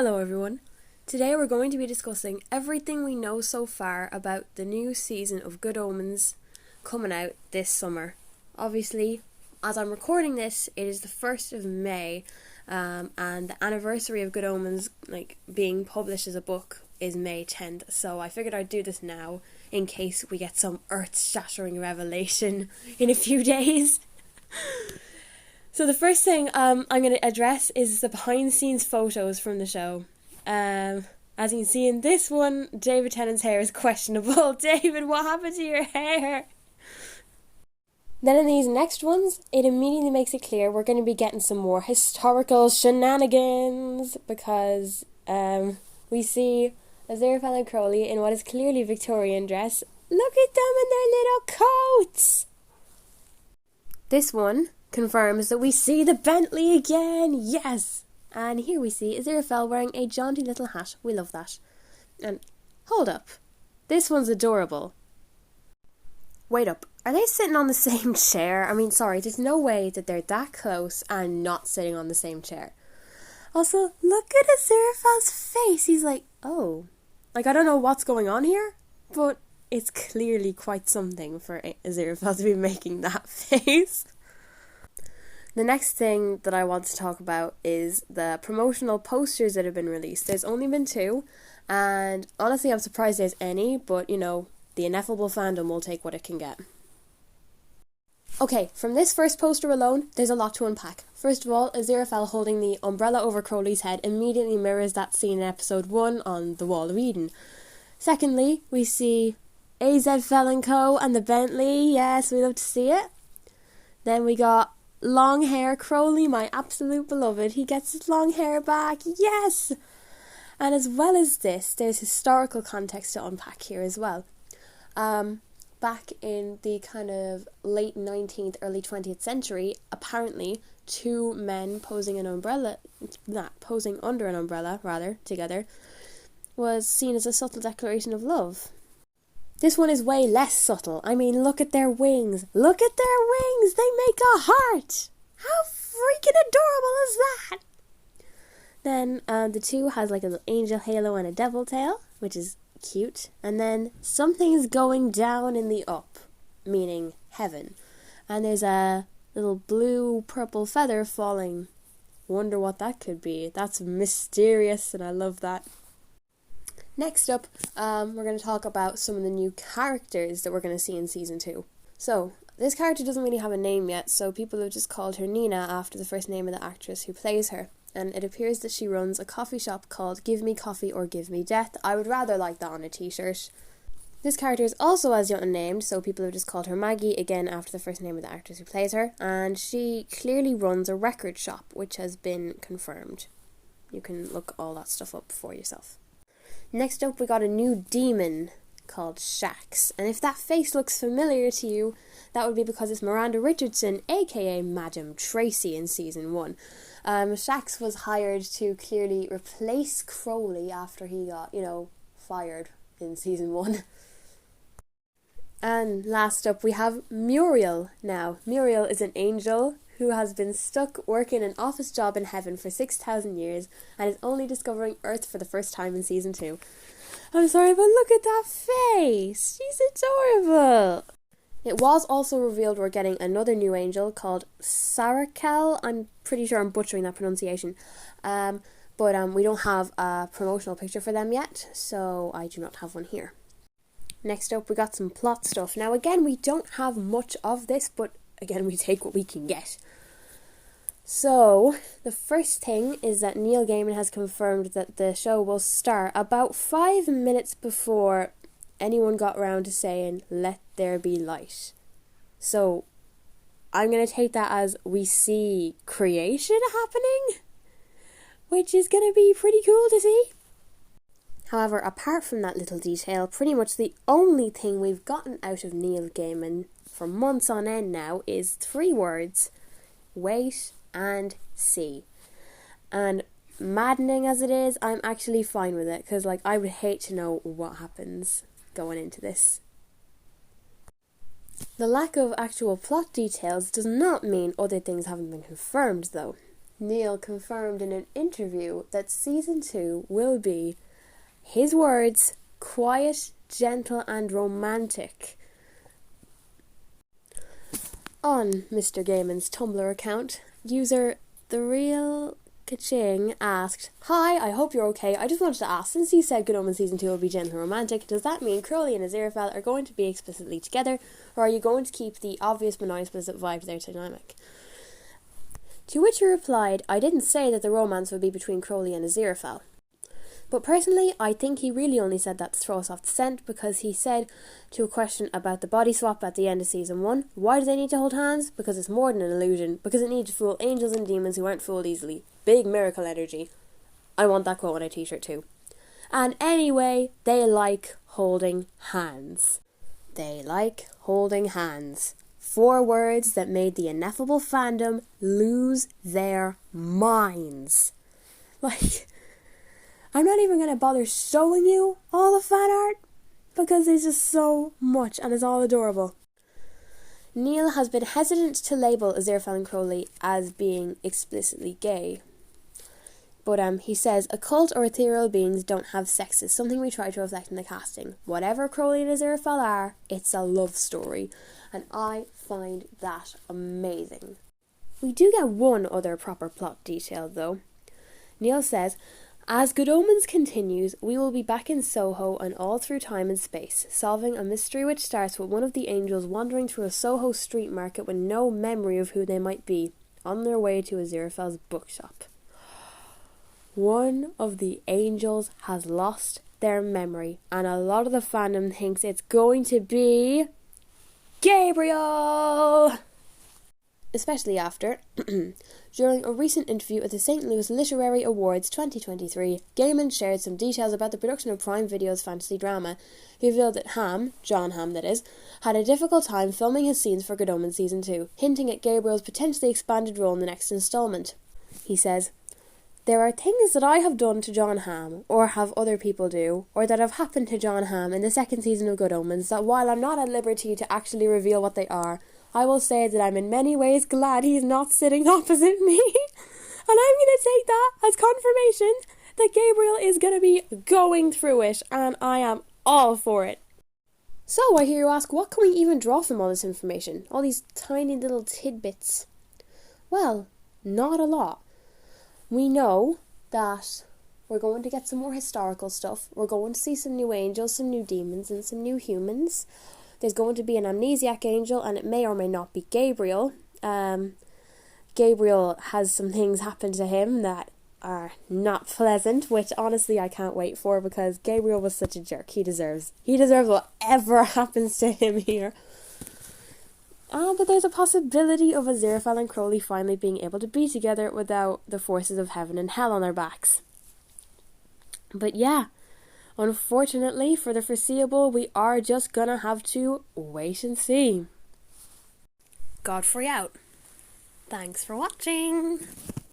Hello everyone. Today we're going to be discussing everything we know so far about the new season of Good Omens coming out this summer. Obviously, as I'm recording this, it is the 1st of May, and the anniversary of Good Omens being published as a book is May 10th, so I figured I'd do this now in case we get some earth-shattering revelation in a few days. So the first thing I'm going to address is the behind-the-scenes photos from the show. As you can see in this one, David Tennant's hair is questionable. David, what happened to your hair? Then in these next ones, it immediately makes it clear we're going to be getting some more historical shenanigans because we see Aziraphale and Crowley in what is clearly Victorian dress. Look at them in their little coats! This one confirms that we see the Bentley again, yes! And here we see Aziraphale wearing a jaunty little hat. We love that. And hold up, this one's adorable. Wait up, are they sitting on the same chair? I mean, sorry, there's no way that they're that close and not sitting on the same chair. Also, look at Aziraphale's face. He's like, oh. I don't know what's going on here, but it's clearly quite something for Aziraphale to be making that face. The next thing that I want to talk about is the promotional posters that have been released. There's only been 2, and honestly I'm surprised there's any, but the ineffable fandom will take what it can get. Okay, from this first poster alone, there's a lot to unpack. First of all, Aziraphale holding the umbrella over Crowley's head immediately mirrors that scene in episode 1 on the Wall of Eden. Secondly, we see AZ Fell & Co. and the Bentley. Yes, we love to see it. Then we got long hair Crowley, my absolute beloved. He gets his long hair back. Yes! And as well as this, there's historical context to unpack here as well. Back in the kind of late 19th, early 20th century, apparently 2 men posing under an umbrella, together, was seen as a subtle declaration of love. This one is way less subtle. I mean, look at their wings. Look at their wings! They make a heart! How freaking adorable is that? Then the 2 has like a little angel halo and a devil tail, which is cute. And then something's going down in the up, meaning heaven. And there's a little blue-purple feather falling. Wonder what that could be. That's mysterious and I love that. Next up, we're going to talk about some of the new characters that we're going to see in Season 2. So, this character doesn't really have a name yet, so people have just called her Nina after the first name of the actress who plays her. And it appears that she runs a coffee shop called Give Me Coffee or Give Me Death. I would rather like that on a t-shirt. This character is also as yet unnamed, so people have just called her Maggie, again after the first name of the actress who plays her. And she clearly runs a record shop, which has been confirmed. You can look all that stuff up for yourself. Next up, we got a new demon called Shax. And if that face looks familiar to you, that would be because it's Miranda Richardson, aka Madam Tracy in Season 1. Shax was hired to clearly replace Crowley after he got, fired in Season 1. And last up, we have Muriel now. Muriel is an angel who has been stuck working an office job in heaven for 6,000 years and is only discovering Earth for the first time in Season 2. I'm sorry, but look at that face! She's adorable! It was also revealed we're getting another new angel called Sarakel. I'm pretty sure I'm butchering that pronunciation. But we don't have a promotional picture for them yet, so I do not have one here. Next up, we got some plot stuff. Now again, we don't have much of this, but again, we take what we can get. So, the first thing is that Neil Gaiman has confirmed that the show will start about 5 minutes before anyone got around to saying, "Let there be light." So, I'm going to take that as we see creation happening, which is going to be pretty cool to see. However, apart from that little detail, pretty much the only thing we've gotten out of Neil Gaiman for months on end now is 3 words: wait and see. And maddening as it is, I'm actually fine with it, because I would hate to know what happens going into this. The lack of actual plot details does not mean other things haven't been confirmed though. Neil confirmed in an interview that season 2 will be, his words, quiet, gentle and romantic. On Mr. Gaiman's Tumblr account, user The Real Kaching asked, "Hi, I hope you're okay. I just wanted to ask, since you said Good Omens Season 2 will be gentle and romantic, does that mean Crowley and Aziraphale are going to be explicitly together, or are you going to keep the obvious but not explicit vibe to their dynamic?" To which he replied, "I didn't say that the romance would be between Crowley and Aziraphale. But personally, I think he really only said that to throw us off the scent, because he said to a question about the body swap at the end of season 1, why do they need to hold hands? Because it's more than an illusion, because it needs to fool angels and demons who aren't fooled easily. Big miracle energy." I want that quote on a t-shirt too. And anyway, they like holding hands. They like holding hands. 4 words that made the ineffable fandom lose their minds. Like, I'm not even going to bother showing you all the fan art, because there's just so much and it's all adorable. Neil has been hesitant to label Aziraphale and Crowley as being explicitly gay. But he says, occult or ethereal beings don't have sexes, something we try to reflect in the casting. Whatever Crowley and Aziraphale are, it's a love story. And I find that amazing. We do get one other proper plot detail though. Neil says, as Good Omens continues, we will be back in Soho and all through time and space, solving a mystery which starts with one of the angels wandering through a Soho street market with no memory of who they might be, on their way to Aziraphale's bookshop. One of the angels has lost their memory, and a lot of the fandom thinks it's going to be Gabriel! Especially after, during a recent interview at the St. Louis Literary Awards 2023, Gaiman shared some details about the production of Prime Video's fantasy drama. He revealed that Hamm, Jon Hamm that is, had a difficult time filming his scenes for Good Omens Season 2, hinting at Gabriel's potentially expanded role in the next installment. He says, "There are things that I have done to Jon Hamm, or have other people do, or that have happened to Jon Hamm in the second season of Good Omens, that while I'm not at liberty to actually reveal what they are, I will say that I'm in many ways glad he's not sitting opposite me." And I'm going to take that as confirmation that Gabriel is going to be going through it, and I am all for it. So I hear you ask, what can we even draw from all this information? All these tiny little tidbits? Well, not a lot. We know that we're going to get some more historical stuff. We're going to see some new angels, some new demons, and some new humans. There's going to be an amnesiac angel, and it may or may not be Gabriel. Gabriel has some things happen to him that are not pleasant, which honestly I can't wait for, because Gabriel was such a jerk. He deserves whatever happens to him here. But there's a possibility of Aziraphale and Crowley finally being able to be together without the forces of heaven and hell on their backs. But yeah, unfortunately, for the foreseeable, we are just gonna have to wait and see. Godfrey out. Thanks for watching.